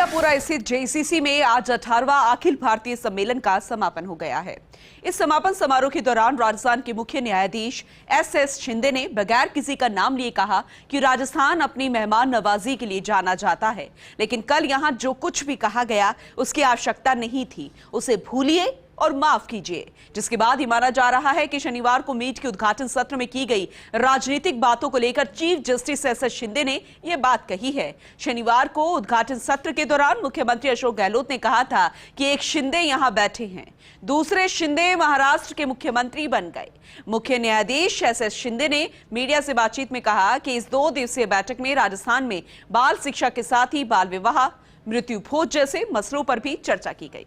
इंदिरापुरा स्थित जेसीसी में आज 18वां अखिल भारतीय सम्मेलन का समापन हो गया है। इस समापन समारोह के दौरान राजस्थान के मुख्य न्यायाधीश एस शिंदे ने बगैर किसी का नाम लिए कहा कि राजस्थान अपनी मेहमान नवाजी के लिए जाना जाता है, लेकिन कल यहां जो कुछ भी कहा गया उसकी आवश्यकता नहीं थी, उसे भूलिए और माफ कीजिए। जिसके बाद ही माना जा रहा है कि शनिवार को मीट के उद्घाटन सत्र में की गई राजनीतिक बातों को लेकर चीफ जस्टिस एस शिंदे ने यह बात कही है। शनिवार को उद्घाटन सत्र के दौरान मुख्यमंत्री अशोक गहलोत ने कहा था कि एक शिंदे यहां बैठे हैं, दूसरे शिंदे महाराष्ट्र के मुख्यमंत्री बन गए। मुख्य न्यायाधीश एस शिंदे ने मीडिया से बातचीत में कहा कि इस 2 दिवसीय बैठक में राजस्थान में बाल शिक्षा के साथ ही बाल विवाह, मृत्यु भोज जैसे मसलों पर भी चर्चा की गई।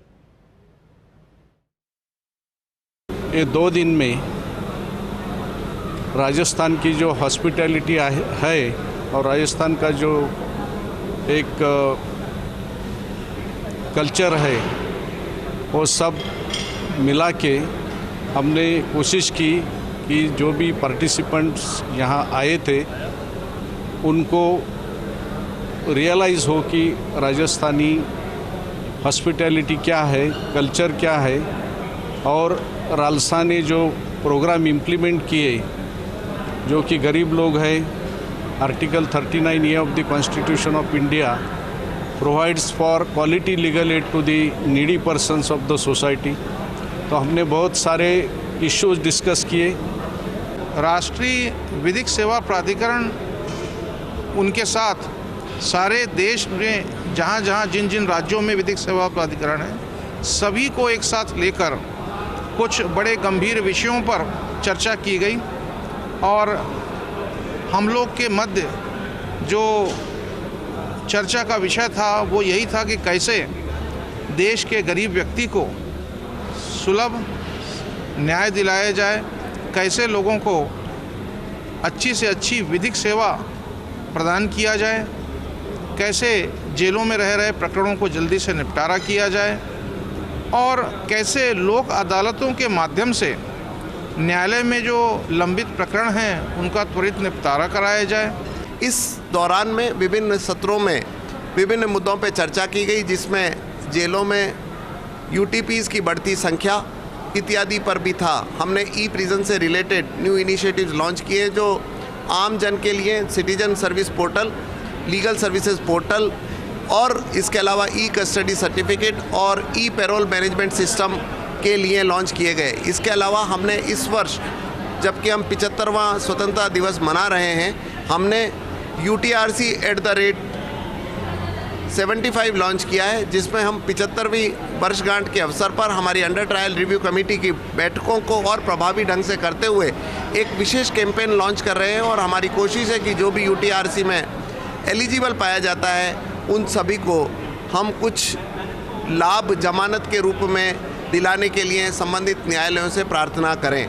ये 2 दिन में राजस्थान की जो हॉस्पिटैलिटी है और राजस्थान का जो एक कल्चर है वो सब मिला के हमने कोशिश की कि जो भी पार्टिसिपेंट्स यहाँ आए थे उनको रियलाइज़ हो कि राजस्थानी हॉस्पिटैलिटी क्या है, कल्चर क्या है। और रालसा ने जो प्रोग्राम इम्प्लीमेंट किए जो कि गरीब लोग हैं, article 39A of the constitution of India provides for quality legal aid to the needy persons of the society. तो हमने बहुत सारे इश्यूज डिस्कस किए। राष्ट्रीय विधिक सेवा प्राधिकरण उनके साथ सारे देश में जहाँ जहाँ जिन जिन राज्यों में विधिक सेवा प्राधिकरण है सभी को एक साथ लेकर कुछ बड़े गंभीर विषयों पर चर्चा की गई और हम लोग के मध्य जो चर्चा का विषय था वो यही था कि कैसे देश के गरीब व्यक्ति को सुलभ न्याय दिलाया जाए, कैसे लोगों को अच्छी से अच्छी विधिक सेवा प्रदान किया जाए, कैसे जेलों में रह रहे प्रकरणों को जल्दी से निपटारा किया जाए और कैसे लोक अदालतों के माध्यम से न्यायालय में जो लंबित प्रकरण हैं उनका त्वरित निपटारा कराया जाए। इस दौरान में विभिन्न सत्रों में विभिन्न मुद्दों पर चर्चा की गई, जिसमें जेलों में यूटीपीज़ की बढ़ती संख्या इत्यादि पर भी था। हमने ई प्रिजन से रिलेटेड न्यू इनिशिएटिव्स लॉन्च किए जो आम जन के लिए citizen service portal, legal services portal और इसके अलावा ई कस्टडी सर्टिफिकेट और ई पैरोल मैनेजमेंट सिस्टम के लिए लॉन्च किए गए। इसके अलावा हमने इस वर्ष जबकि हम 75वां स्वतंत्रता दिवस मना रहे हैं, हमने UTRC @75 लॉन्च किया है, जिसमें हम 75वीं वर्षगांठ के अवसर पर हमारी अंडर ट्रायल रिव्यू कमेटी की बैठकों को और प्रभावी ढंग से करते हुए एक विशेष कैंपेन लॉन्च कर रहे हैं। और हमारी कोशिश है कि जो भी UTRC में एलिजिबल पाया जाता है उन सभी को हम कुछ लाभ जमानत के रूप में दिलाने के लिए संबंधित न्यायालयों से प्रार्थना करें।